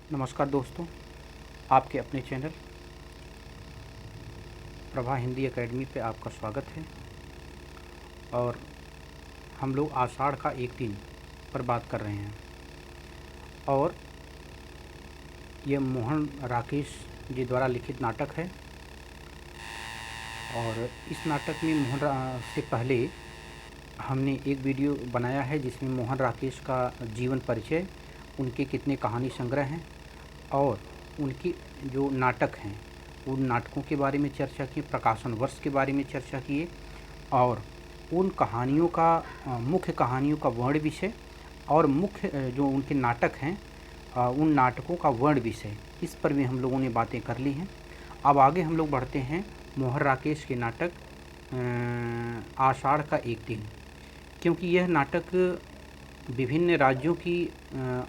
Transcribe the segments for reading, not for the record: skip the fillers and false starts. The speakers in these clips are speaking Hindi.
नमस्कार दोस्तों, आपके अपने चैनल प्रभा हिंदी एकेडमी पे आपका स्वागत है। और हम लोग आषाढ़ का एक दिन पर बात कर रहे हैं और ये मोहन राकेश जी द्वारा लिखित नाटक है। और इस नाटक में से पहले हमने एक वीडियो बनाया है जिसमें मोहन राकेश का जीवन परिचय, उनके कितने कहानी संग्रह हैं और उनके जो नाटक हैं उन नाटकों के बारे में चर्चा की, प्रकाशन वर्ष के बारे में चर्चा किए और उन कहानियों का मुख्य कहानियों का वर्ण विषय और मुख्य जो उनके नाटक हैं उन नाटकों का वर्ण विषय, इस पर भी हम लोगों ने बातें कर ली हैं। अब आगे हम लोग बढ़ते हैं मोहन राकेश के नाटक आषाढ़ का एक दिन, क्योंकि यह नाटक विभिन्न राज्यों की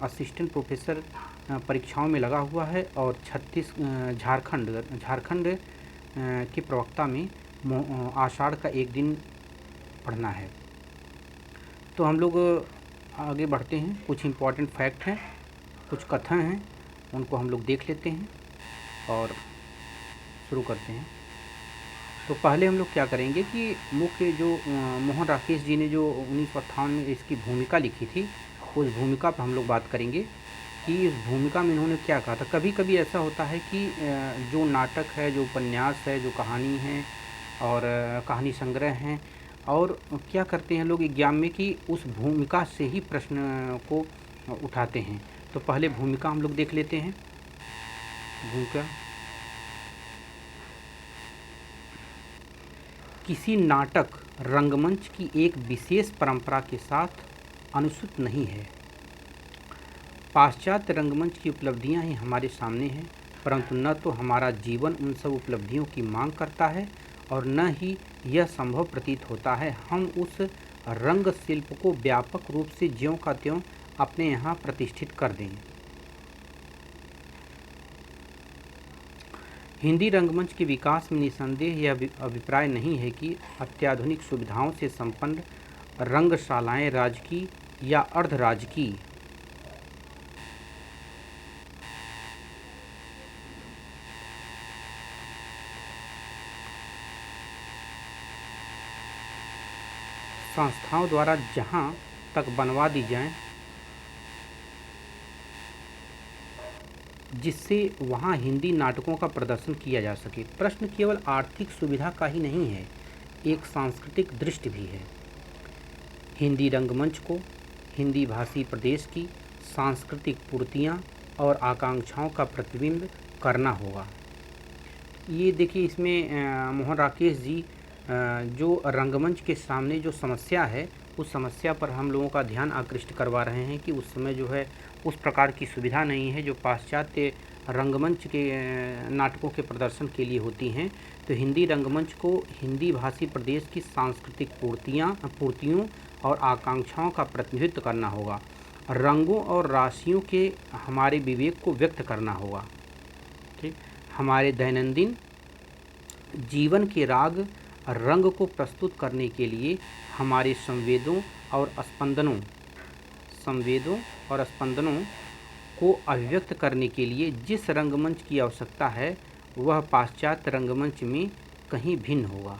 असिस्टेंट प्रोफेसर परीक्षाओं में लगा हुआ है और झारखंड के प्रवक्ता में आषाढ़ का एक दिन पढ़ना है। तो हम लोग आगे बढ़ते हैं। कुछ इम्पॉर्टेंट फैक्ट हैं, कुछ कथन हैं, उनको हम लोग देख लेते हैं और शुरू करते हैं। तो पहले हम लोग क्या करेंगे कि मुख्य जो मोहन राकेश जी ने जो 1958 में इसकी भूमिका लिखी थी, उस भूमिका पर हम लोग बात करेंगे कि इस भूमिका में इन्होंने क्या कहा था। कभी कभी ऐसा होता है कि जो नाटक है, जो उपन्यास है, जो कहानी है और कहानी संग्रह हैं, और क्या करते हैं लोग एग्जाम में कि उस भूमिका से ही प्रश्न को उठाते हैं। तो पहले भूमिका हम लोग देख लेते हैं। भूमिका: किसी नाटक रंगमंच की एक विशेष परंपरा के साथ अनुसूत नहीं है। पाश्चात्य रंगमंच की उपलब्धियां ही हमारे सामने हैं, परंतु न तो हमारा जीवन उन सब उपलब्धियों की मांग करता है और न ही यह संभव प्रतीत होता है हम उस रंग शिल्प को व्यापक रूप से ज्यों का त्यों अपने यहाँ प्रतिष्ठित कर दें। हिंदी रंगमंच के विकास में निसंदेह यह अभिप्राय नहीं है कि अत्याधुनिक सुविधाओं से संपन्न रंगशालाएं राजकीय या अर्ध राजकीय संस्थाओं द्वारा जहां तक बनवा दी जाएं, जिससे वहां हिंदी नाटकों का प्रदर्शन किया जा सके। प्रश्न केवल आर्थिक सुविधा का ही नहीं है, एक सांस्कृतिक दृष्टि भी है। हिंदी रंगमंच को हिंदी भाषी प्रदेश की सांस्कृतिक पूर्तियां और आकांक्षाओं का प्रतिबिंब करना होगा। ये देखिए, इसमें मोहन राकेश जी जो रंगमंच के सामने जो समस्या है, उस समस्या पर हम लोगों का ध्यान आकृष्ट करवा रहे हैं कि उस समय जो है उस प्रकार की सुविधा नहीं है जो पाश्चात्य रंगमंच के नाटकों के प्रदर्शन के लिए होती हैं। तो हिंदी रंगमंच को हिंदी भाषी प्रदेश की सांस्कृतिक पूर्तियों और आकांक्षाओं का प्रतिनिधित्व करना होगा। रंगों और राशियों के हमारे विवेक को व्यक्त करना होगा। ठीक, हमारे दैनंदिन जीवन के राग रंग को प्रस्तुत करने के लिए हमारे संवेदों और स्पंदनों को अभिव्यक्त करने के लिए जिस रंगमंच की आवश्यकता है वह पाश्चात्य रंगमंच में कहीं भिन्न होगा।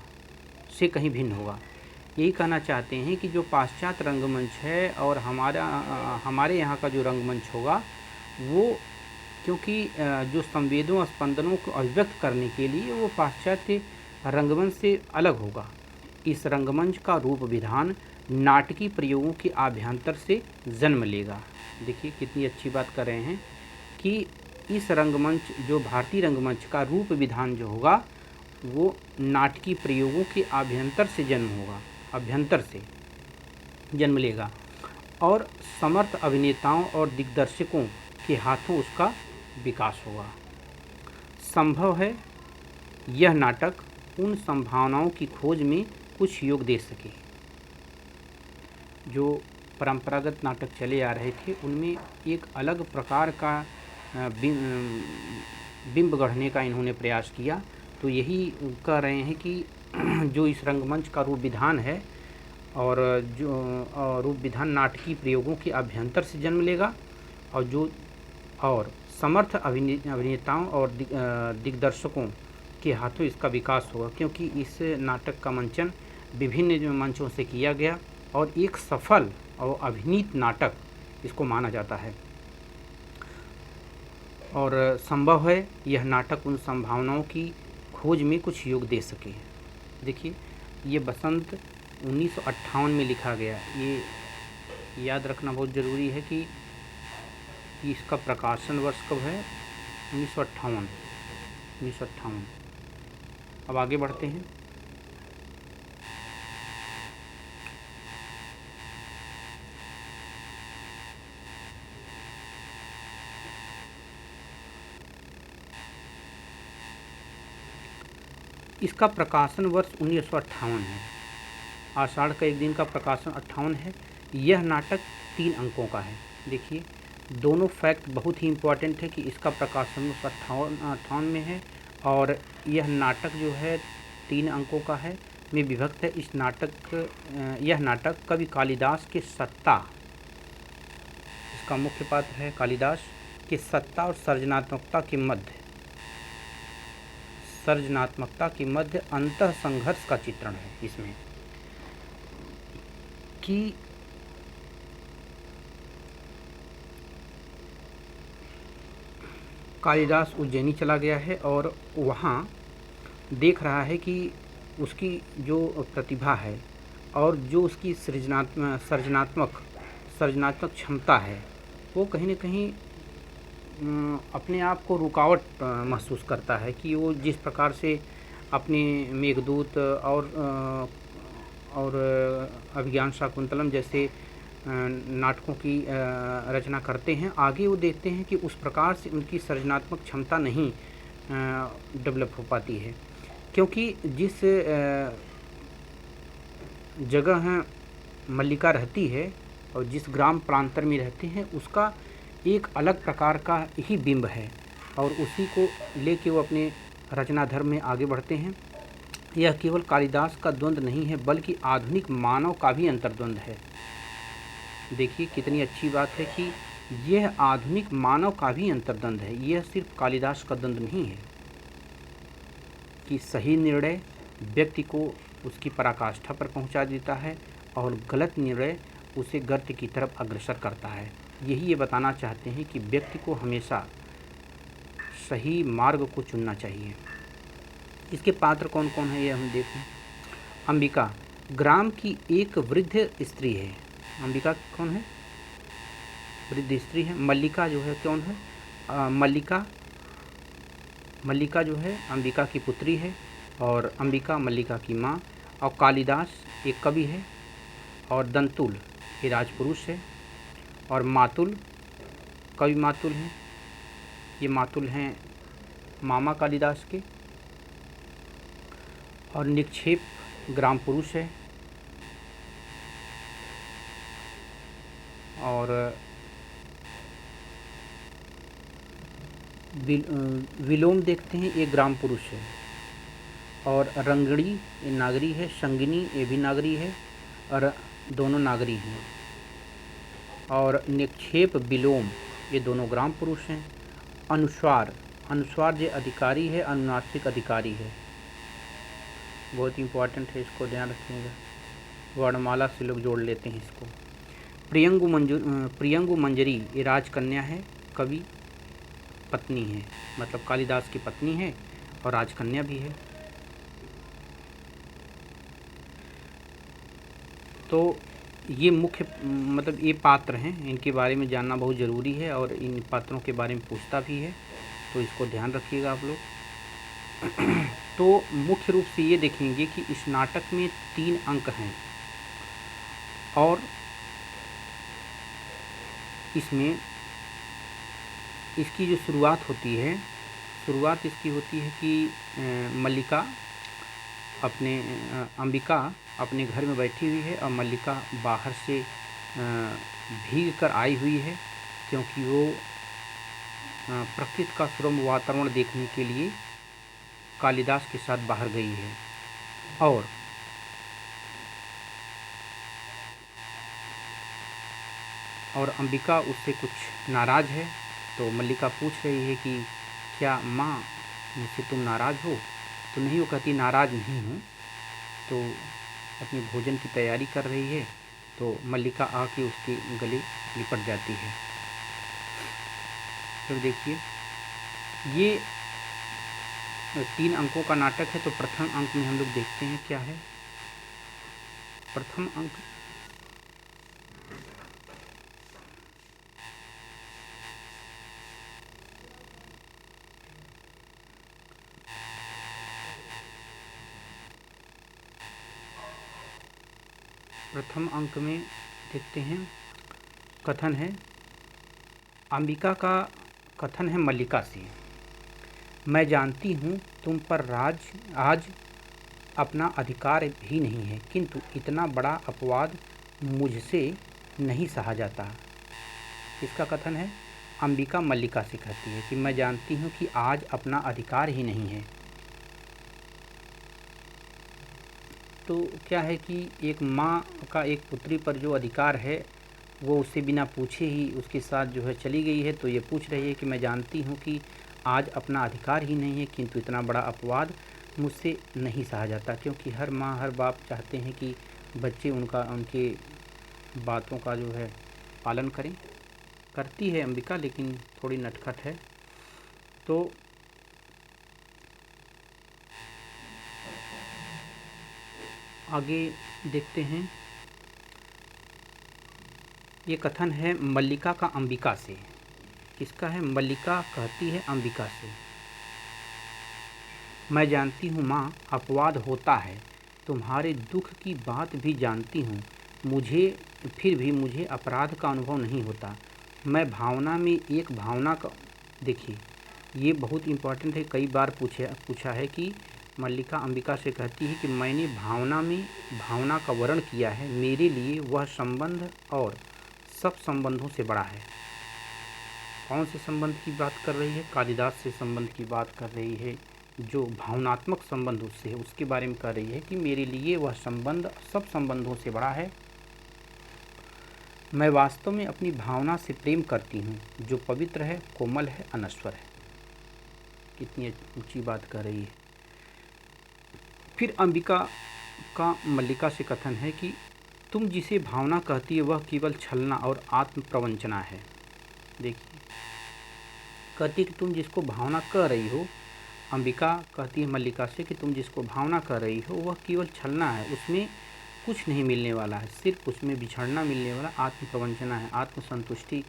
यही कहना चाहते हैं कि जो पाश्चात्य रंगमंच है और हमारे यहाँ का जो रंगमंच होगा वो, क्योंकि जो संवेदों और स्पंदनों को अभिव्यक्त करने के लिए वो पाश्चात्य रंगमंच से अलग होगा। इस रंगमंच का रूप विधान नाटकीय प्रयोगों के आभ्यंतर से जन्म लेगा। देखिए कितनी अच्छी बात कर रहे हैं कि इस रंगमंच, जो भारतीय रंगमंच का रूप विधान जो होगा वो नाटकीय प्रयोगों के आभ्यंतर से जन्म लेगा और समर्थ अभिनेताओं और दिग्दर्शकों के हाथों उसका विकास होगा। संभव है यह नाटक उन संभावनाओं की खोज में कुछ योग दे सके। जो परंपरागत नाटक चले आ रहे थे उनमें एक अलग प्रकार का बिंब गढ़ने का इन्होंने प्रयास किया। तो यही कह रहे हैं कि जो इस रंगमंच का रूप विधान है और जो रूप विधान नाटकीय प्रयोगों के अभ्यंतर से जन्म लेगा और जो और समर्थ अभिनेताओं और दिग्दर्शकों के हाथों इसका विकास हुआ, क्योंकि इस नाटक का मंचन विभिन्न जो मंचों से किया गया और एक सफल और अभिनीत नाटक इसको माना जाता है। और संभव है यह नाटक उन संभावनाओं की खोज में कुछ योग दे सके। देखिए, ये बसंत 1958 में लिखा गया। ये याद रखना बहुत ज़रूरी है कि इसका प्रकाशन वर्ष कब है, 1958। अब आगे बढ़ते हैं। इसका प्रकाशन वर्ष 1958 है। आषाढ़ का एक दिन का प्रकाशन 58 है। यह नाटक 3 अंकों का है। देखिए, दोनों फैक्ट बहुत ही इम्पोर्टेंट है कि इसका प्रकाशन वर्ष 58 में है और यह नाटक जो है 3 अंकों का है, में विभक्त है। यह नाटक कवि कालिदास के सत्ता, इसका मुख्य पात्र है कालिदास के सत्ता और सर्जनात्मकता के मध्य अंतः संघर्ष का चित्रण है इसमें, कि कालिदास उज्जैनी चला गया है और वहाँ देख रहा है कि उसकी जो प्रतिभा है और जो उसकी सृजनात्मक क्षमता है, वो कहीं न कहीं अपने आप को रुकावट महसूस करता है कि वो जिस प्रकार से अपने मेघदूत और अभिज्ञान शाकुंतलम जैसे नाटकों की रचना करते हैं, आगे वो देखते हैं कि उस प्रकार से उनकी सृजनात्मक क्षमता नहीं डेवलप हो पाती है, क्योंकि जिस जगह मल्लिका रहती है और जिस ग्राम प्रांतर में रहते हैं, उसका एक अलग प्रकार का ही बिंब है और उसी को लेके वो अपने रचना धर्म में आगे बढ़ते हैं। यह केवल कालिदास का द्वंद्व नहीं है, बल्कि आधुनिक मानव का भी अंतर्द्वंद है। देखिए, कितनी अच्छी बात है कि यह आधुनिक मानव का भी अंतर्द्वंद है। यह सिर्फ कालिदास का द्वंद्व नहीं है कि सही निर्णय व्यक्ति को उसकी पराकाष्ठा पर पहुंचा देता है और गलत निर्णय उसे गर्त की तरफ अग्रसर करता है। यही ये बताना चाहते हैं कि व्यक्ति को हमेशा सही मार्ग को चुनना चाहिए। इसके पात्र कौन कौन है ये हम देखें। अंबिका ग्राम की एक वृद्ध स्त्री है। अंबिका कौन है? वृद्ध स्त्री है। मल्लिका जो है कौन है? मल्लिका जो है अंबिका की पुत्री है और अंबिका मल्लिका की माँ। और कालिदास एक कवि है और दंतुल ये राजपुरुष है और मातुल कवि मातुल हैं। ये मातुल हैं मामा कालिदास के। और निक्षेप ग्राम पुरुष है और विलोम देखते हैं, ये ग्राम पुरुष है। और रंगड़ी ये नागरी है, संगिनी ये भी नागरी है और दोनों नागरी हैं। और निक्षेप विलोम ये दोनों ग्राम पुरुष हैं। अनुस्वार जो अधिकारी है, अनुनासिक अधिकारी है। बहुत इम्पोर्टेंट है, इसको ध्यान रखिएगा। वर्णमाला से लोग जोड़ लेते हैं इसको। प्रियंगु मंजरी ये राजकन्या है, कवि पत्नी है, मतलब कालिदास की पत्नी है और राजकन्या भी है। तो ये मुख्य मतलब ये पात्र हैं, इनके बारे में जानना बहुत ज़रूरी है और इन पात्रों के बारे में पूछता भी है, तो इसको ध्यान रखिएगा आप लोग। तो मुख्य रूप से ये देखेंगे कि इस नाटक में 3 अंक हैं और इसमें इसकी जो शुरुआत होती है, शुरुआत इसकी होती है कि अंबिका अपने घर में बैठी हुई है और मल्लिका बाहर से भीग कर आई हुई है, क्योंकि वो प्रकृति का सुरम्य वातावरण देखने के लिए कालिदास के साथ बाहर गई है। और अंबिका उससे कुछ नाराज़ है तो मल्लिका पूछ रही है कि क्या माँ मुझसे तुम नाराज़ हो? तो नहीं, वो कहती नाराज़ नहीं हूँ। तो अपनी भोजन की तैयारी कर रही है, तो मल्लिका आके उसके गले लिपट जाती है। तो देखिए, ये 3 अंकों का नाटक है। तो प्रथम अंक में हम लोग देखते हैं क्या है। प्रथम अंक प्रथम अंक में देखते हैं, कथन है, अंबिका का कथन है मल्लिका से, मैं जानती हूँ तुम पर आज अपना अधिकार भी नहीं है, किंतु इतना बड़ा अपवाद मुझसे नहीं सहा जाता। इसका कथन है, अंबिका मल्लिका से कहती है कि मैं जानती हूँ कि आज अपना अधिकार ही नहीं है। तो क्या है कि एक माँ का एक पुत्री पर जो अधिकार है वो उससे बिना पूछे ही उसके साथ जो है चली गई है। तो ये पूछ रही है कि मैं जानती हूँ कि आज अपना अधिकार ही नहीं है, किंतु इतना बड़ा अपवाद मुझसे नहीं सहा जाता। क्योंकि हर माँ हर बाप चाहते हैं कि बच्चे उनके बातों का जो है पालन करें। करती है अंबिका, लेकिन थोड़ी नटखट है। तो आगे देखते हैं, ये कथन है मल्लिका का अंबिका से। किसका है? मल्लिका कहती है अंबिका से, मैं जानती हूँ माँ अपवाद होता है, तुम्हारे दुख की बात भी जानती हूँ, फिर भी मुझे अपराध का अनुभव नहीं होता। मैं भावना में एक भावना का, देखिए ये बहुत इम्पोर्टेंट है, कई बार पूछा है कि मल्लिका अंबिका से कहती है कि मैंने भावना का वर्ण किया है, मेरे लिए वह संबंध और सब संबंधों से बड़ा है। कौन से संबंध की बात कर रही है? कालिदास से संबंध की बात कर रही है, जो भावनात्मक संबंध उससे है उसके बारे में कह रही है कि मेरे लिए वह संबंध सब संबंधों से बड़ा है। मैं वास्तव में अपनी भावना से प्रेम करती हूँ, जो पवित्र है, कोमल है, अनश्वर है। कितनी ऊंची बात कर रही है। फिर अंबिका का मल्लिका से कथन है कि तुम जिसे भावना कहती है वह केवल छलना और आत्म प्रवंचना है। देखिए, कहती है कि तुम जिसको भावना कह रही हो, अंबिका कहती है मल्लिका से कि तुम जिसको भावना कर रही हो वह केवल छलना है, उसमें कुछ नहीं मिलने वाला है, सिर्फ उसमें बिछड़ना मिलने वाला आत्म प्रवंचना है, आत्मसंतुष्टि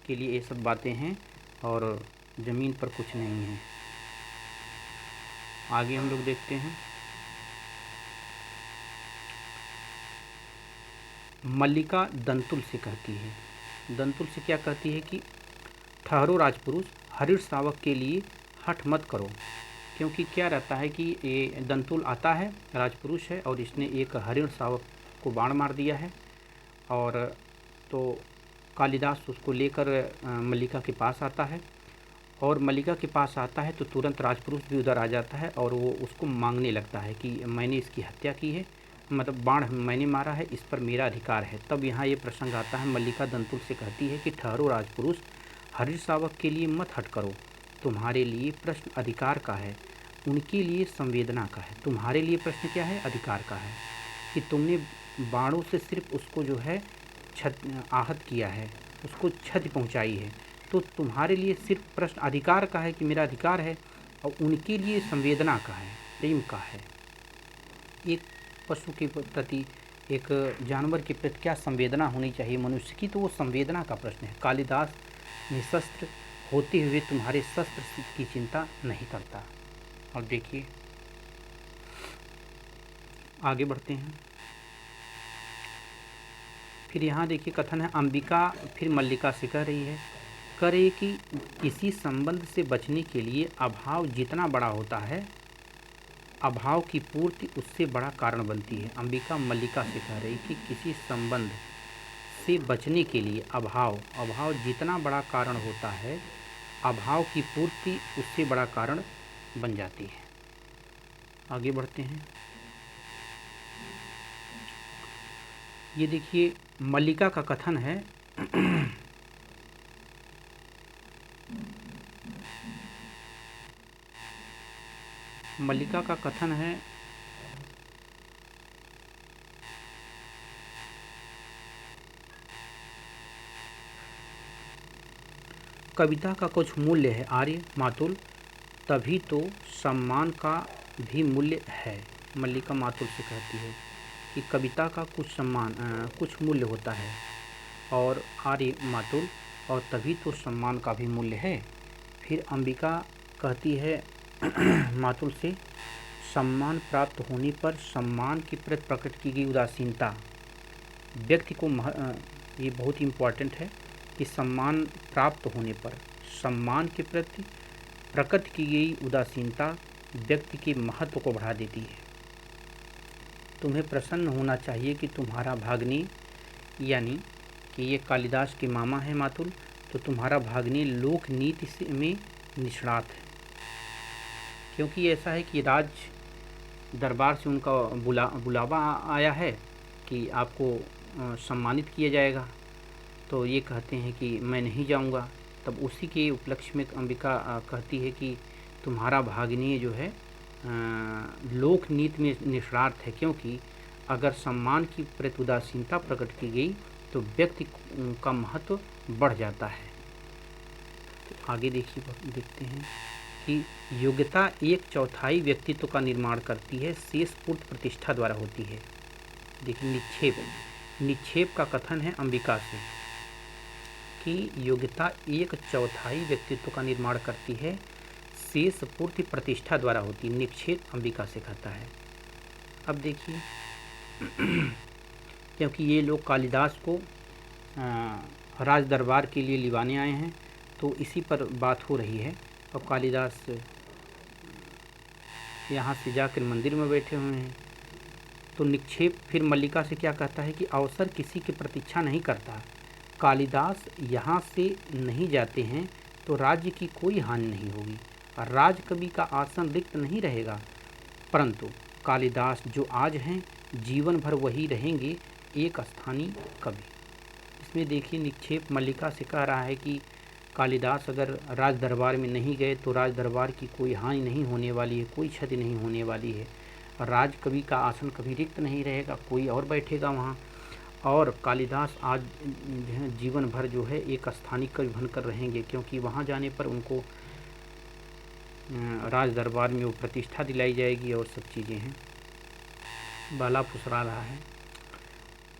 के लिए ये सब बातें हैं और ज़मीन पर कुछ नहीं है। आगे हम लोग देखते हैं, मल्लिका दंतुल से कहती है, दंतुल से क्या कहती है कि ठहरो राजपुरुष, हरिण शावक के लिए हठ मत करो। क्योंकि क्या रहता है कि ये दंतुल आता है, राजपुरुष है, और इसने एक हरिण शावक को बाण मार दिया है। और तो कालिदास उसको लेकर मल्लिका के पास आता है, और मल्लिका के पास आता है तो तुरंत राजपुरुष भी उधर आ जाता है और वो उसको मांगने लगता है कि मैंने इसकी हत्या की है, मतलब बाण मैंने मारा है, इस पर मेरा अधिकार है। तब यहाँ ये प्रसंग आता है, मल्लिका दंतुल से कहती है कि ठहरो राजपुरुष, हरिण शावक के लिए मत हट करो, तुम्हारे लिए प्रश्न अधिकार का है, उनके लिए संवेदना का है। तुम्हारे लिए प्रश्न क्या है? अधिकार का है, कि तुमने बाणों से सिर्फ उसको जो है आहत किया है, उसको क्षति पहुंचाई है। तो तुम्हारे लिए सिर्फ प्रश्न अधिकार का है कि मेरा अधिकार है, और उनके लिए संवेदना का है, प्रेम का है। एक पशु के प्रति, एक जानवर के प्रति क्या संवेदना होनी चाहिए मनुष्य की, तो वो संवेदना का प्रश्न है। कालिदास निशस्त्र होते हुए तुम्हारे शस्त्र की चिंता नहीं करता। और देखिए आगे बढ़ते हैं, फिर यहाँ देखिए कथन है, अंबिका फिर मल्लिका से कह रही है, करे कि किसी संबंध से बचने के लिए अभाव जितना बड़ा होता है, अभाव की पूर्ति उससे बड़ा कारण बनती है। अंबिका मल्लिका से कह रही कि किसी संबंध से बचने के लिए अभाव जितना बड़ा कारण होता है, अभाव की पूर्ति उससे बड़ा कारण बन जाती है। आगे बढ़ते हैं, ये देखिए मल्लिका का कथन है, मल्लिका का कथन है, कविता का कुछ मूल्य है आर्य मातुल, तभी तो सम्मान का भी मूल्य है। मल्लिका मातुल से कहती है कि कविता का कुछ मूल्य होता है और आर्य मातुल, और तभी तो सम्मान का भी मूल्य है। फिर अंबिका कहती है मातुल से, सम्मान प्राप्त होने पर सम्मान के प्रति प्रकट की गई उदासीनता व्यक्ति को ये बहुत इम्पॉर्टेंट है कि सम्मान प्राप्त होने पर सम्मान के प्रति प्रकट की गई उदासीनता व्यक्ति के महत्व को बढ़ा देती है। तुम्हें प्रसन्न होना चाहिए कि तुम्हारा भाग्ने, यानी कि ये कालिदास के मामा है मातुल, तो तुम्हारा भाग्ने लोक नीति में निष्णात है। क्योंकि ऐसा है कि राज दरबार से उनका बुलावा आया है कि आपको सम्मानित किया जाएगा, तो ये कहते हैं कि मैं नहीं जाऊंगा। तब उसी के उपलक्ष्य में अंबिका कहती है कि तुम्हारा भाग्ने जो है लोक नीति में निष्णात है, क्योंकि अगर सम्मान की प्रति उदासीनता प्रकट की गई तो व्यक्ति का महत्व बढ़ जाता है। तो आगे देखते हैं कि योग्यता 1/4 व्यक्तित्व का निर्माण करती है, शेष पूर्त प्रतिष्ठा द्वारा होती है। देखिए निक्षेप का कथन है अंबिका से कि योग्यता 1/4 व्यक्तित्व का निर्माण करती है, शेष पूर्ति प्रतिष्ठा द्वारा होती है। निक्षेप अंबिका से कहता है। अब देखिए क्योंकि ये लोग कालिदास को राज दरबार के लिए लिवाने आए हैं, तो इसी पर बात हो रही है। अब कालिदास यहाँ से जाकर मंदिर में बैठे हुए हैं, तो निक्षेप फिर मल्लिका से क्या कहता है कि अवसर किसी की प्रतीक्षा नहीं करता। कालिदास यहाँ से नहीं जाते हैं तो राज्य की कोई हानि नहीं होगी और राजकवि का आसन रिक्त नहीं रहेगा, परंतु कालिदास जो आज हैं जीवन भर वही रहेंगे, एक स्थानीय कवि। इसमें देखिए निक्षेप मल्लिका से कह रहा है कि कालिदास अगर राज दरबार में नहीं गए तो राज दरबार की कोई हानि नहीं होने वाली है, कोई क्षति नहीं होने वाली है, और राजकवि का आसन कभी रिक्त नहीं रहेगा, कोई और बैठेगा वहाँ। और कालिदास आज जीवन भर जो है एक स्थानीय कवि बनकर रहेंगे, क्योंकि वहाँ जाने पर उनको राज दरबार में वो प्रतिष्ठा दिलाई जाएगी और सब चीज़ें हैं। बाला फुसरा रहा है,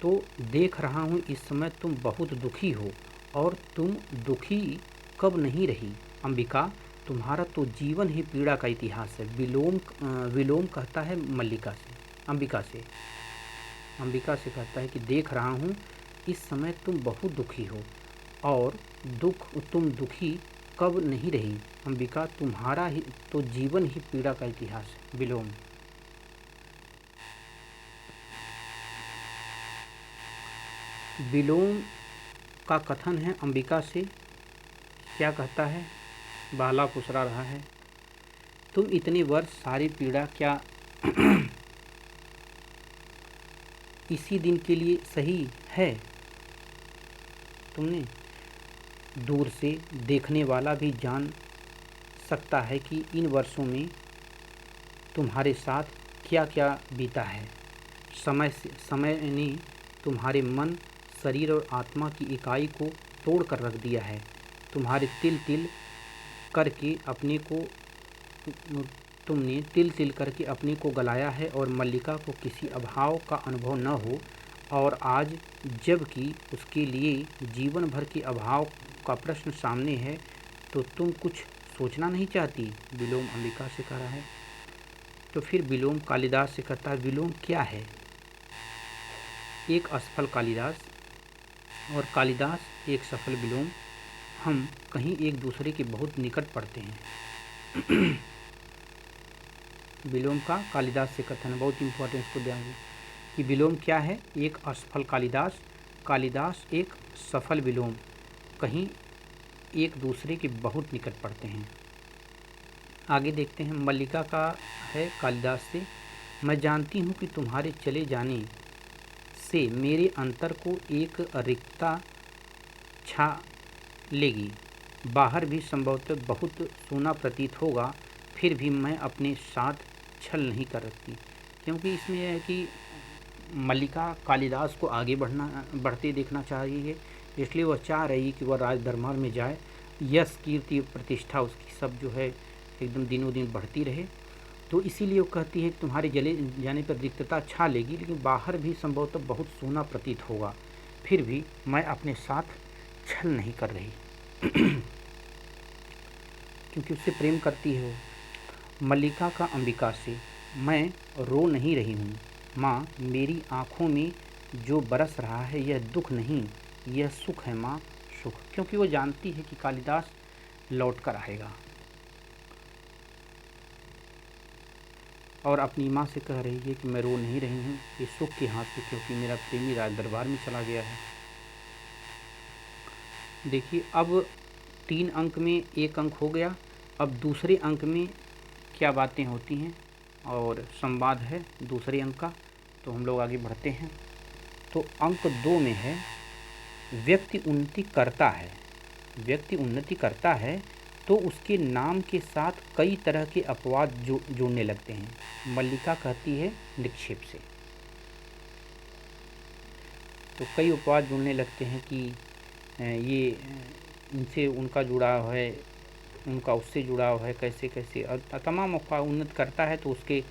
तो देख रहा हूँ इस समय तुम बहुत दुखी हो, और तुम दुखी कब नहीं रही अंबिका, तुम्हारा तो जीवन ही पीड़ा का इतिहास है। विलोम कहता है मल्लिका से, अंबिका से कहता है कि देख रहा हूँ इस समय तुम बहुत दुखी हो, और तुम दुखी कब नहीं रही अंबिका, तुम्हारा ही तो जीवन ही पीड़ा का इतिहास है। विलोम का कथन है अंबिका से, क्या कहता है, बाला फुसरा रहा है, तुम इतने वर्ष सारी पीड़ा क्या इसी दिन के लिए सही है। तुमने दूर से देखने वाला भी जान सकता है कि इन वर्षों में तुम्हारे साथ क्या क्या बीता है। समय ने तुम्हारे मन, शरीर और आत्मा की इकाई को तोड़ कर रख दिया है। तुम्हारे तिल तिल करके अपने को गलाया है, और मल्लिका को किसी अभाव का अनुभव न हो, और आज जबकि उसके लिए जीवन भर के अभाव का प्रश्न सामने है, तो तुम कुछ सोचना नहीं चाहती। विलोम अंबिका से कह रहा है। तो फिर विलोम कालिदास से कहता है, विलोम क्या है। एक असफल कालिदास और कालिदास एक सफल विलोम, हम कहीं एक दूसरे के बहुत निकट पड़ते हैं। विलोम का कालिदास से कथन है, बहुत इंपॉर्टेंट, इसको ध्यान दें कि विलोम क्या है। एक असफल कालिदास एक सफल विलोम, कहीं एक दूसरे के बहुत निकट पड़ते हैं। आगे देखते हैं, मल्लिका का है कालिदास से, मैं जानती हूँ कि तुम्हारे चले जाने से मेरे अंतर को एक रिक्तता छा लेगी। बाहर भी संभवतः बहुत सोना प्रतीत होगा, फिर भी मैं अपने साथ छल नहीं कर सकती। क्योंकि इसमें यह है कि मल्लिका कालिदास को आगे बढ़ते देखना चाहिए, इसलिए वह चाह रही है कि वह राज दरबार में जाए, यश कीर्ति प्रतिष्ठा उसकी सब जो है एकदम दिनों दिन बढ़ती रहे। तो इसीलिए वो कहती है कि तुम्हारे जले जाने पर रिक्तता छा लेगी, लेकिन बाहर भी संभवतः बहुत सोना प्रतीत होगा, फिर भी मैं अपने साथ छल नहीं कर रही। क्योंकि उससे प्रेम करती है वो। मल्लिका का अंबिका से, मैं रो नहीं रही हूँ माँ, मेरी आँखों में जो बरस रहा है यह दुख नहीं, यह सुख है माँ, सुख। क्योंकि वो जानती है कि कालिदास लौट कर आएगा, और अपनी माँ से कह रही है कि मैं रो नहीं रही हूँ ये सुख के हाथ से, क्योंकि मेरा प्रेमी राज दरबार में चला गया है। देखिए, अब 3 अंक में 1 अंक हो गया। अब दूसरे अंक में क्या बातें होती हैं और संवाद है दूसरे अंक का, तो हम लोग आगे बढ़ते हैं। तो अंक 2 में है, व्यक्ति उन्नति करता है, व्यक्ति उन्नति करता है तो उसके नाम के साथ कई तरह के अपवाद जोड़ने लगते हैं। मल्लिका कहती है निक्षेप से, तो कई अपवाद जोड़ने लगते हैं कि ये इनसे उनका जुड़ाव है, उनका उससे जुड़ाव है, कैसे कैसे, और तमाम अपवाद। उन्नत करता है तो उसके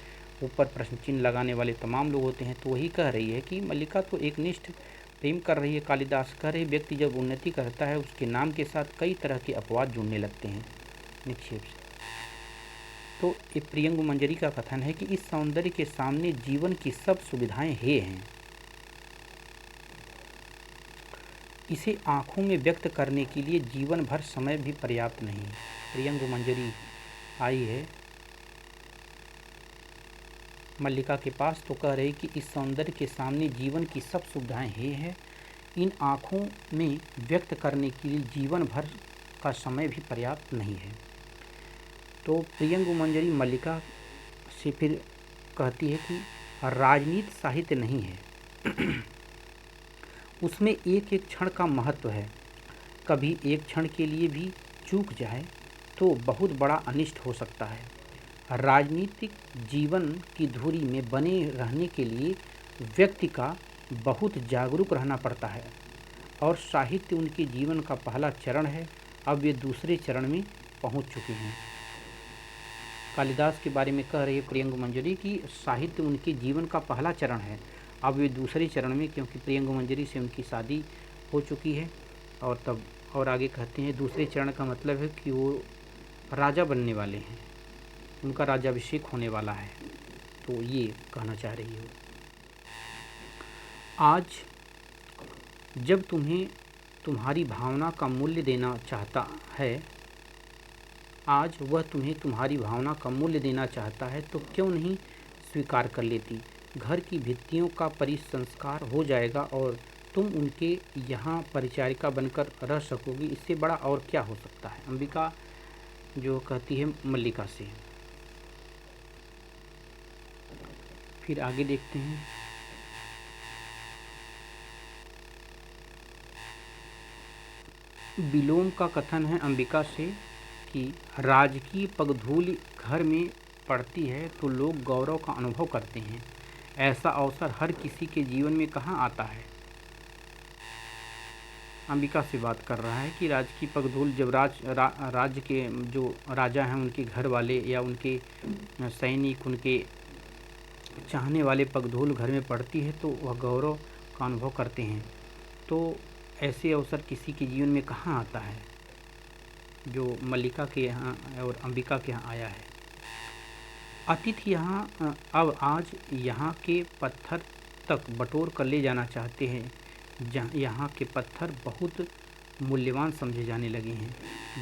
ऊपर प्रश्न चिन्ह लगाने वाले तमाम लोग होते हैं। तो वही कह रही है कि मल्लिका तो एक निष्ठ प्रेम कर रही है, कालिदास कह रहे व्यक्ति जब उन्नति करता है उसके नाम के साथ कई तरह के अपवाद जुड़ने लगते हैं निक्षेप से। तो ये प्रियंग मंजरी का कथन है कि इस सौंदर्य के सामने जीवन की सब सुविधाएं हे हैं, इसे आँखों में व्यक्त करने के लिए जीवन भर समय भी पर्याप्त नहीं। प्रियंग मंजरी आई है मल्लिका के पास, तो कह रही कि इस सौंदर्य के सामने जीवन की सब सुविधाएं हे हैं, इन आँखों में व्यक्त करने के लिए जीवन भर का समय भी पर्याप्त नहीं है। तो प्रियंग मंजरी मल्लिका से फिर कहती है कि राजनीति साहित्य नहीं है, उसमें एक एक क्षण का महत्व है, कभी एक क्षण के लिए भी चूक जाए तो बहुत बड़ा अनिष्ट हो सकता है। राजनीतिक जीवन की धुरी में बने रहने के लिए व्यक्ति का बहुत जागरूक रहना पड़ता है, और साहित्य उनके जीवन का पहला चरण है, अब वे दूसरे चरण में पहुंच चुके हैं। कालिदास के बारे में कह रही है प्रियंग मंजरी कि साहित्य उनके जीवन का पहला चरण है, अब वे दूसरे चरण में, क्योंकि प्रियंग मंजरी से उनकी शादी हो चुकी है। और तब और आगे कहते हैं दूसरे चरण का मतलब है कि वो राजा बनने वाले हैं, उनका राज्याभिषेक होने वाला है, तो ये कहना चाह रही है। आज जब तुम्हें तुम्हारी भावना का मूल्य देना चाहता है, आज वह तुम्हें तुम्हारी भावना का मूल्य देना चाहता है तो क्यों नहीं स्वीकार कर लेती। घर की भित्तियों का परिसंस्कार हो जाएगा और तुम उनके यहाँ परिचारिका बनकर रह सकोगी, इससे बड़ा और क्या हो सकता है। अंबिका जो कहती है मल्लिका से। फिर आगे देखते हैं। विलोम का कथन है अंबिका से कि राजकीय पगधूलि घर में पड़ती है तो लोग गौरव का अनुभव करते हैं, ऐसा अवसर हर किसी के जीवन में कहाँ आता है। अंबिका से बात कर रहा है कि राजकीय पगधूल जब राज्य के जो राजा हैं उनके घर वाले या उनके सैनिक, उनके चाहने वाले पगधूल घर में पड़ती है तो वह गौरव का अनुभव करते हैं। तो ऐसे अवसर किसी के जीवन में कहाँ आता है जो मल्लिका के यहाँ और अंबिका के यहाँ आया है। अतिथि यहाँ अब आज यहाँ के पत्थर तक बटोर कर ले जाना चाहते हैं, जहाँ यहाँ के पत्थर बहुत मूल्यवान समझे जाने लगे हैं।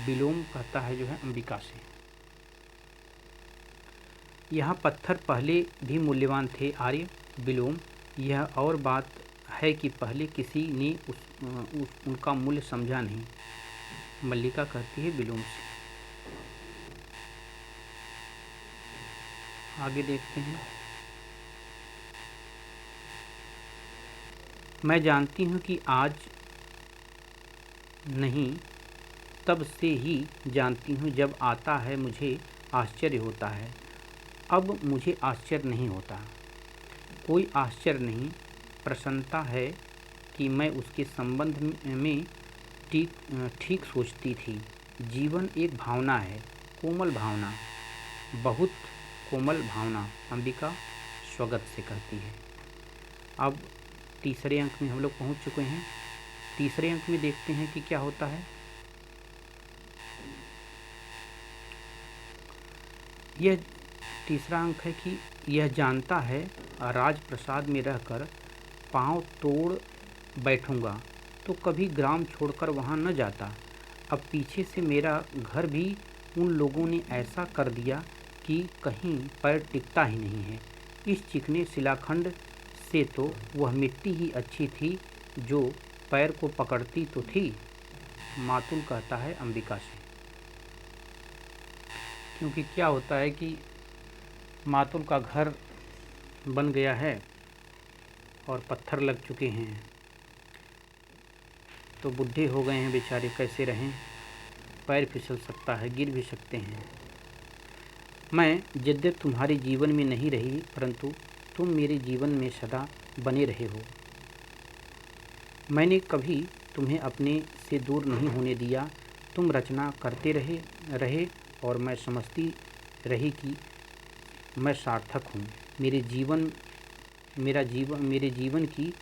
विलोम कहता है जो है अंबिका से, यहाँ पत्थर पहले भी मूल्यवान थे आर्य विलोम, यह और बात है कि पहले किसी ने उनका मूल्य समझा नहीं। मल्लिका कहती है विलोम से। आगे देखते हैं। मैं जानती हूँ कि आज नहीं तब से ही जानती हूँ, जब आता है मुझे आश्चर्य होता है। अब मुझे आश्चर्य नहीं होता, कोई आश्चर्य नहीं, प्रसन्नता है कि मैं उसके संबंध में ठीक ठीक सोचती थी। जीवन एक भावना है, कोमल भावना, बहुत कोमल भावना, अंबिका स्वागत से कहती है। अब तीसरे अंक में हम लोग पहुंच चुके हैं। तीसरे अंक में देखते हैं कि क्या होता है। यह तीसरा अंक है कि यह जानता है राजप्रसाद में रहकर पाँव तोड़ बैठूंगा तो कभी ग्राम छोड़कर वहाँ न जाता। अब पीछे से मेरा घर भी उन लोगों ने ऐसा कर दिया कि कहीं पैर टिकता ही नहीं है। इस चिकने शिलाखंड से तो वह मिट्टी ही अच्छी थी जो पैर को पकड़ती तो थी। मातुल कहता है अंबिका से, क्योंकि क्या होता है कि मातुल का घर बन गया है और पत्थर लग चुके हैं, तो बूढ़े हो गए हैं बेचारे, कैसे रहें, पैर फिसल सकता है, गिर भी सकते हैं। मैं यद्यपि तुम्हारे जीवन में नहीं रही, परंतु तुम मेरे जीवन में सदा बने रहे हो। मैंने कभी तुम्हें अपने से दूर नहीं होने दिया। तुम रचना करते रहे और मैं समझती रही कि मैं सार्थक हूँ। मेरे जीवन की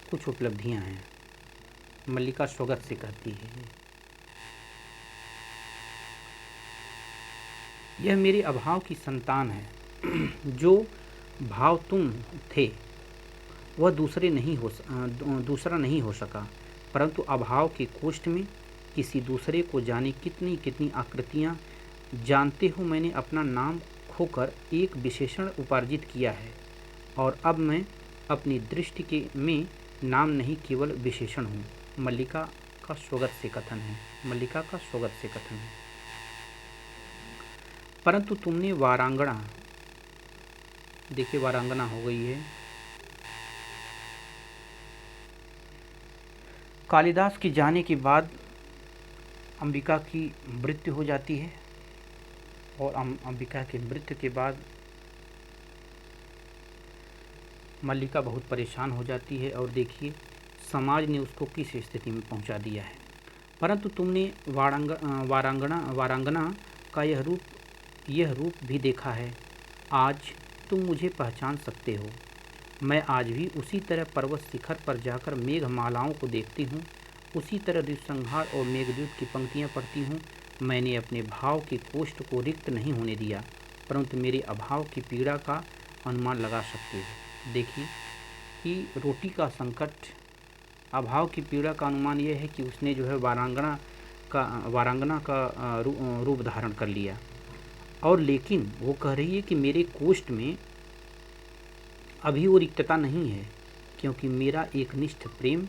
कुछ उपलब्धियाँ हैं। मल्लिका स्वागत से कहती है, यह मेरे अभाव की संतान है। जो भाव तुम थे वह दूसरा नहीं हो सका, परंतु अभाव के कोष्ठ में किसी दूसरे को जाने कितनी कितनी आकृतियाँ। जानते हो, मैंने अपना नाम खोकर एक विशेषण उपार्जित किया है, और अब मैं अपनी दृष्टि में नाम नहीं केवल विशेषण हूँ। मल्लिका का स्वागत से कथन है। मल्लिका का स्वागत से कथन है। परंतु तुमने वारांगना, देखिए वारांगना हो गई है। कालिदास के जाने के बाद अंबिका की मृत्यु हो जाती है, और अंबिका की मृत्यु के बाद मल्लिका बहुत परेशान हो जाती है, और देखिए समाज ने उसको किस स्थिति में पहुंचा दिया है। परंतु तुमने वारांगना का यह रूप भी देखा है। आज तुम मुझे पहचान सकते हो। मैं आज भी उसी तरह पर्वत शिखर पर जाकर मेघमालाओं को देखती हूँ, उसी तरह ऋतुसंहार और मेघदूत की पंक्तियाँ पढ़ती हूँ। मैंने अपने भाव के कोष्ठ को रिक्त नहीं होने दिया, परंतु मेरे अभाव की पीड़ा का अनुमान लगा सकते हो। देखिए कि रोटी का संकट, अभाव की पीड़ा का अनुमान यह है कि उसने जो है वारांगना का रूप धारण कर लिया। और लेकिन वो कह रही है कि मेरे कोष्ठ में अभी वो रिक्तता नहीं है, क्योंकि मेरा एकनिष्ठ प्रेम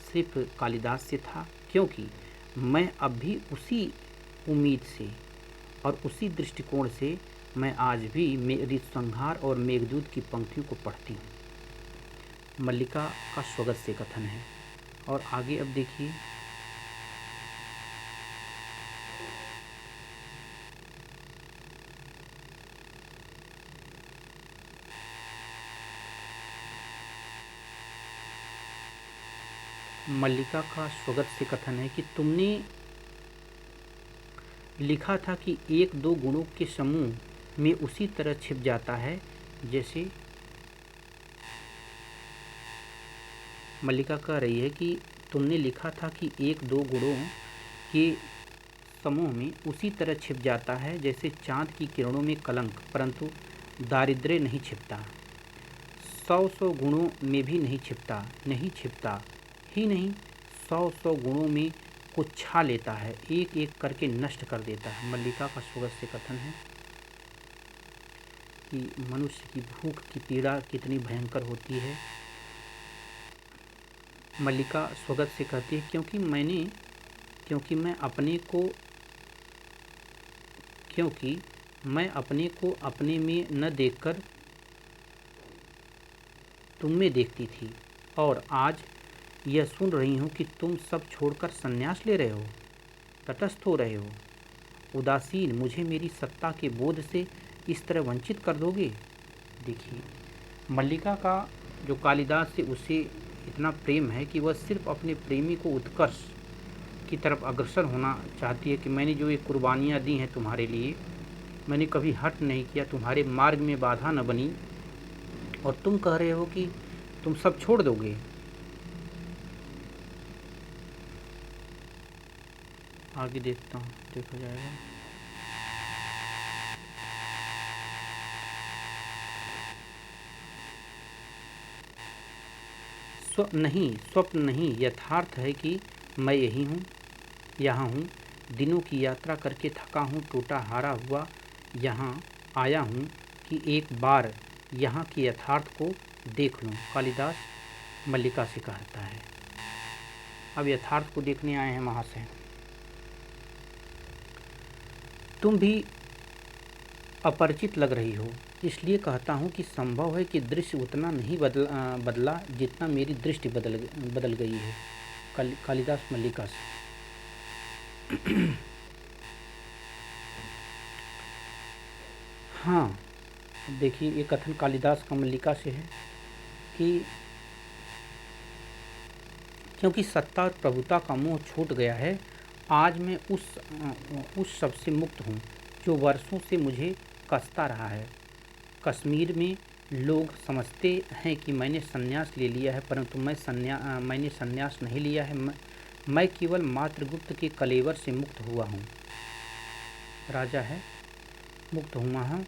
सिर्फ कालिदास से था, क्योंकि मैं अब भी उसी उम्मीद से और उसी दृष्टिकोण से मैं आज भी ऋतुसंहार और मेघदूत की पंक्तियों को पढ़ती हूँ। मल्लिका का स्वागत से कथन है। और आगे अब देखिए, मल्लिका का स्वागत से कथन है कि तुमने लिखा था कि एक दो गुणों के समूह में उसी तरह छिप जाता है जैसे। मल्लिका कह रही है कि तुमने लिखा था कि एक दो गुणों के समूह में उसी तरह छिप जाता है जैसे चाँद की किरणों में कलंक, परंतु दारिद्र्य नहीं छिपता। 100 गुणों में भी नहीं छिपता ही नहीं, 100 गुणों में कुछ छा लेता है, एक एक करके नष्ट कर देता है। मल्लिका का स्वागत से कथन है कि मनुष्य की भूख की पीड़ा कितनी भयंकर होती है। मल्लिका स्वागत से कहती है, क्योंकि मैं अपने को अपने में न देखकर तुम में देखती थी, और आज यह सुन रही हूँ कि तुम सब छोड़कर संन्यास ले रहे हो। तटस्थ हो रहे हो, उदासीन, मुझे मेरी सत्ता के बोध से इस तरह वंचित कर दोगे। देखिए, मल्लिका का जो कालिदास से उसे इतना प्रेम है कि वह सिर्फ अपने प्रेमी को उत्कर्ष की तरफ अग्रसर होना चाहती है कि मैंने जो ये कुर्बानियाँ दी हैं तुम्हारे लिए, मैंने कभी हट नहीं किया, तुम्हारे मार्ग में बाधा न बनी, और तुम कह रहे हो कि तुम सब छोड़ दोगे। आगे देखता हूँ, देखा जाएगा। स्वप्न नहीं, यथार्थ है कि मैं यही हूँ, यहाँ हूँ, दिनों की यात्रा करके थका हूँ, टूटा हारा हुआ यहाँ आया हूँ कि एक बार यहाँ के यथार्थ को देख लूँ। कालिदास मल्लिका से कहता है। अब यथार्थ को देखने आए हैं महाशय। तुम भी अपरिचित लग रही हो, इसलिए कहता हूँ कि संभव है कि दृश्य उतना नहीं बदला जितना मेरी दृष्टि बदल गई है। कालिदास मल्लिका से। हाँ, देखिए, ये कथन कालिदास का मल्लिका से है कि क्योंकि सत्ता और प्रभुता का मोह छूट गया है, आज मैं उस सब से मुक्त हूँ जो वर्षों से मुझे कसता रहा है। कश्मीर में लोग समझते हैं कि मैंने संन्यास ले लिया है, परंतु मैंने संन्यास नहीं लिया है। मैं केवल मातृगुप्त के कलेवर से मुक्त हुआ हूँ। राजा है, मुक्त हुआ हूँ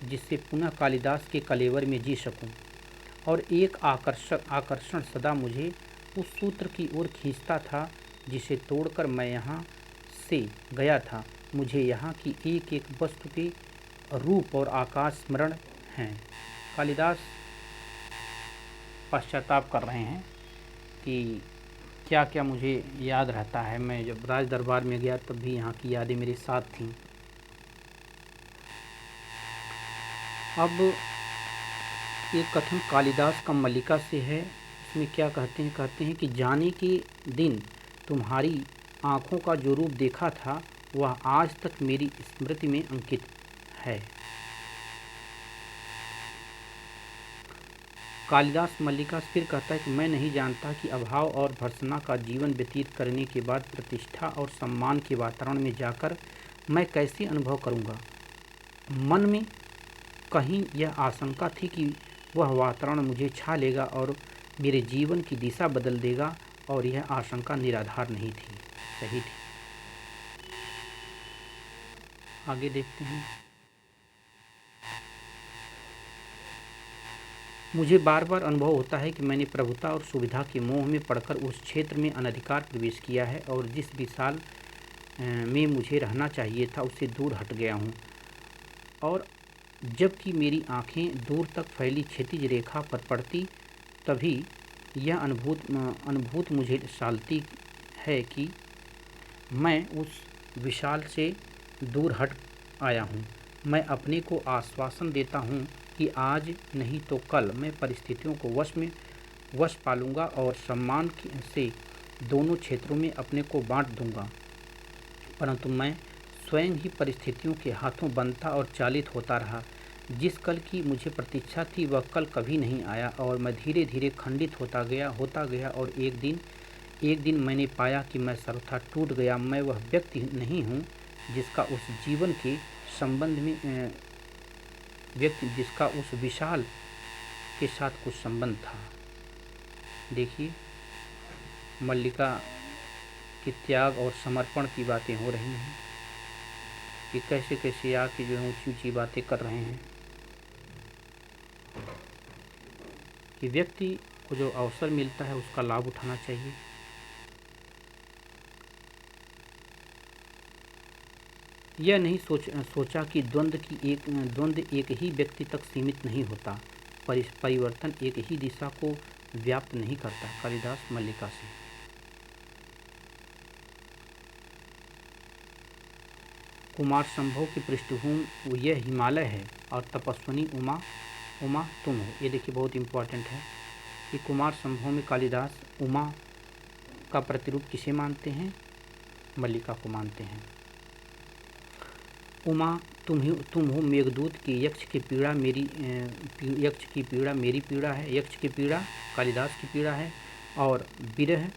जिससे पुनः कालिदास के कलेवर में जी सकूँ। और एक आकर्षण सदा मुझे उस सूत्र की ओर खींचता था जिसे तोड़कर मैं यहाँ से गया था। मुझे यहाँ की एक एक वस्तु के रूप और आकाश स्मरण हैं। कालिदास पश्चाताप कर रहे हैं कि क्या क्या मुझे याद रहता है, मैं जब राज दरबार में गया तब भी यहाँ की यादें मेरे साथ थीं। अब ये कथन कालिदास का मल्लिका से है। इसमें क्या कहते हैं कि जाने के दिन तुम्हारी आँखों का जो रूप देखा था वह आज तक मेरी स्मृति में अंकित है। कालिदास मल्लिका फिर कहता है कि मैं नहीं जानता कि अभाव और भर्त्सना का जीवन व्यतीत करने के बाद प्रतिष्ठा और सम्मान के वातावरण में जाकर मैं कैसे अनुभव करूँगा। मन में कहीं यह आशंका थी कि वह वातावरण मुझे छा लेगा और मेरे जीवन की दिशा बदल देगा, और यह आशंका निराधार नहीं थी, सही थी। आगे देखते हैं। मुझे बार बार अनुभव होता है कि मैंने प्रभुता और सुविधा के मोह में पड़कर उस क्षेत्र में अनधिकार प्रवेश किया है और जिस विशाल में मुझे रहना चाहिए था उससे दूर हट गया हूँ। और जबकि मेरी आँखें दूर तक फैली क्षैतिज रेखा पर पड़ती, तभी यह अनुभूत मुझे सालती है कि मैं उस विशाल से दूर हट आया हूँ। मैं अपने को आश्वासन देता हूँ कि आज नहीं तो कल मैं परिस्थितियों को वश पालूंगा और सम्मान से दोनों क्षेत्रों में अपने को बांट दूंगा। परंतु मैं स्वयं ही परिस्थितियों के हाथों बंधा और चालित होता रहा। जिस कल की मुझे प्रतीक्षा थी वह कल कभी नहीं आया और मैं धीरे धीरे खंडित होता गया और एक दिन मैंने पाया कि मैं सर्वथा टूट गया। मैं वह व्यक्ति नहीं हूँ जिसका उस जीवन के संबंध में जिसका उस विशाल के साथ कुछ संबंध था। देखिए, मल्लिका के त्याग और समर्पण की बातें हो रही हैं कि कैसे कैसे आके जो है ऊँची ऊँची बातें कर रहे हैं कि व्यक्ति को जो अवसर मिलता है उसका लाभ उठाना चाहिए। यह नहीं सोचा कि द्वंद्व एक ही व्यक्ति तक सीमित नहीं होता, परिवर्तन एक ही दिशा को व्याप्त नहीं करता। कालिदास मल्लिका से। कुमार संभव की पृष्ठभूमि यह हिमालय है और तपस्विनी उमा तुम हो। ये देखिए, बहुत इम्पोर्टेंट है कि कुमार संभव में कालिदास उमा का प्रतिरूप किसे मानते हैं? मल्लिका को मानते हैं। उमा, तुम हो मेघदूत की यक्ष की पीड़ा मेरी पीड़ा है। यक्ष की पीड़ा कालिदास की पीड़ा है। और विरह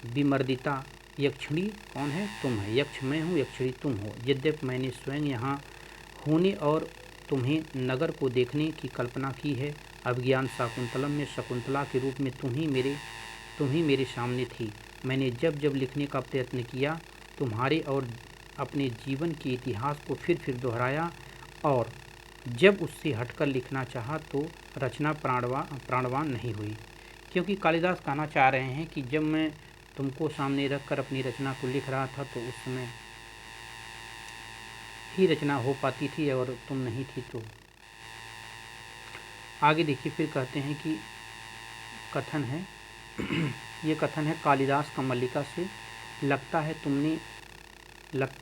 विमर्दिता यक्षिणी कौन है? तुम है। यक्ष मैं हूँ, यक्षिणी तुम हो। यद्यपि मैंने स्वयं यहाँ होने और तुम्हें नगर को देखने की कल्पना की है, अभिज्ञान शाकुंतलम में शकुंतला के रूप में तुम ही मेरे सामने थी। मैंने जब जब लिखने का प्रयत्न किया, तुम्हारे और अपने जीवन के इतिहास को फिर दोहराया, और जब उससे हटकर लिखना चाहा तो रचना प्राणवान नहीं हुई। क्योंकि कालिदास कहना चाह रहे हैं कि जब मैं तुमको सामने रखकर अपनी रचना को लिख रहा था तो उस समय ही रचना हो पाती थी, और तुम नहीं थी। तो आगे देखिए, फिर कहते हैं कि कथन है ये कथन है कालिदास का मल्लिका से। लगता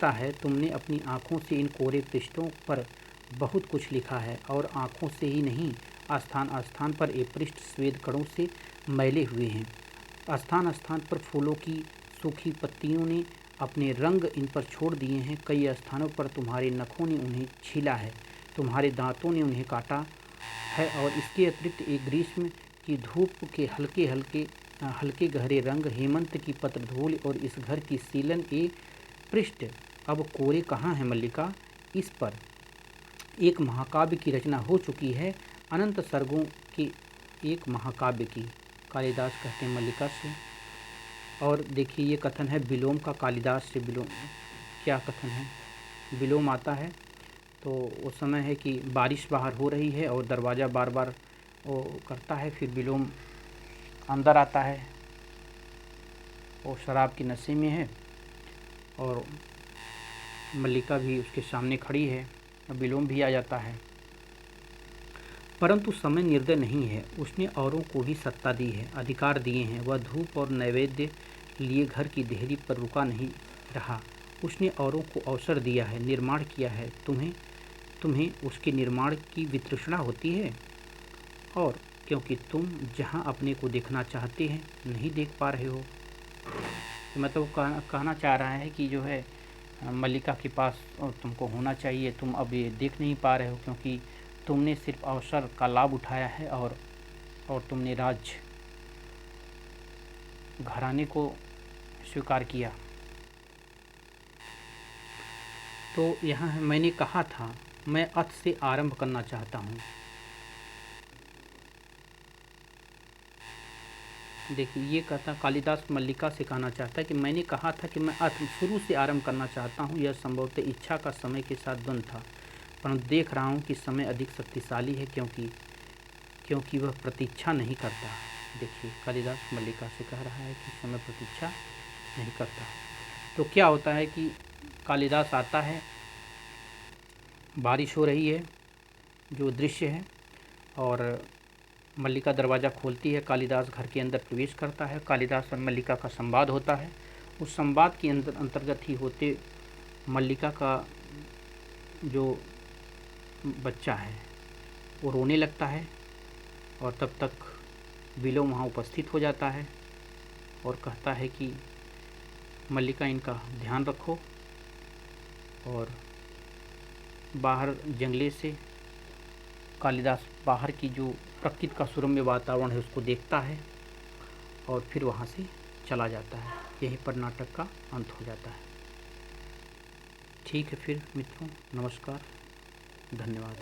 है तुमने अपनी आँखों से इन कोरे पृष्ठों पर बहुत कुछ लिखा है, और आँखों से ही नहीं, स्थान स्थान पर ये पृष्ठ स्वेद कणों से मैले हुए हैं। स्थान स्थान पर फूलों की सूखी पत्तियों ने अपने रंग इन पर छोड़ दिए हैं। कई स्थानों पर तुम्हारे नखों ने उन्हें छीला है, तुम्हारे दांतों ने उन्हें काटा है। और इसके अतिरिक्त एक ग्रीष्म की धूप के हल्के गहरे रंग, हेमंत की पत्र धूल और इस घर की सीलन ए पृष्ठ अब कोरे कहाँ हैं मल्लिका? इस पर एक महाकाव्य की रचना हो चुकी है, अनंत सर्गों के एक महाकाव्य की। कालिदास कहते हैं मल्लिका से। और देखिए, ये कथन है विलोम का। कालिदास से विलोम क्या कथन है? विलोम आता है तो उस समय है कि बारिश बाहर हो रही है और दरवाज़ा बार बार वो करता है, फिर विलोम अंदर आता है। वो शराब के नशे में है और मल्लिका भी उसके सामने खड़ी है, विलोम भी आ जाता है। परंतु समय निर्दय नहीं है, उसने औरों को भी सत्ता दी है, अधिकार दिए हैं। वह धूप और नैवेद्य लिए घर की देहरी पर रुका नहीं रहा, उसने औरों को अवसर दिया है, निर्माण किया है। तुम्हें उसके निर्माण की वितृष्णा होती है, और क्योंकि तुम जहाँ अपने को देखना चाहते हैं नहीं देख पा रहे हो। तो मतलब कहना चाह रहा है कि जो है मल्लिका के पास तुमको होना चाहिए, तुम अब ये देख नहीं पा रहे हो, क्योंकि तुमने सिर्फ अवसर का लाभ उठाया है और तुमने राज्य घराने को स्वीकार किया। तो यहाँ है, मैंने कहा था मैं अथ से आरंभ करना चाहता हूँ। देखिए, ये कहता कालिदास मल्लिका से कहना चाहता है कि मैंने कहा था कि मैं अथ शुरू से आरंभ करना चाहता हूँ। यह संभवतः इच्छा का समय के साथ द्वंद था, परंतु देख रहा हूँ कि समय अधिक शक्तिशाली है, क्योंकि वह प्रतीक्षा नहीं करता। देखिए, कालिदास मल्लिका से कह रहा है कि समय प्रतीक्षा नहीं करता। तो क्या होता है कि कालिदास आता है, बारिश हो रही है, जो दृश्य है, और मल्लिका दरवाज़ा खोलती है, कालिदास घर के अंदर प्रवेश करता है, कालिदास और मल्लिका का संवाद होता है। उस संवाद के अंतर्गत ही होते मल्लिका का जो बच्चा है वो रोने लगता है, और तब तक विलोम वहाँ उपस्थित हो जाता है और कहता है कि मल्लिका, इनका ध्यान रखो। और बाहर जंगले से कालिदास बाहर की जो प्रकृति का सुरम्य वातावरण है उसको देखता है और फिर वहाँ से चला जाता है। यहीं पर नाटक का अंत हो जाता है। ठीक है फिर मित्रों, नमस्कार, धन्यवाद।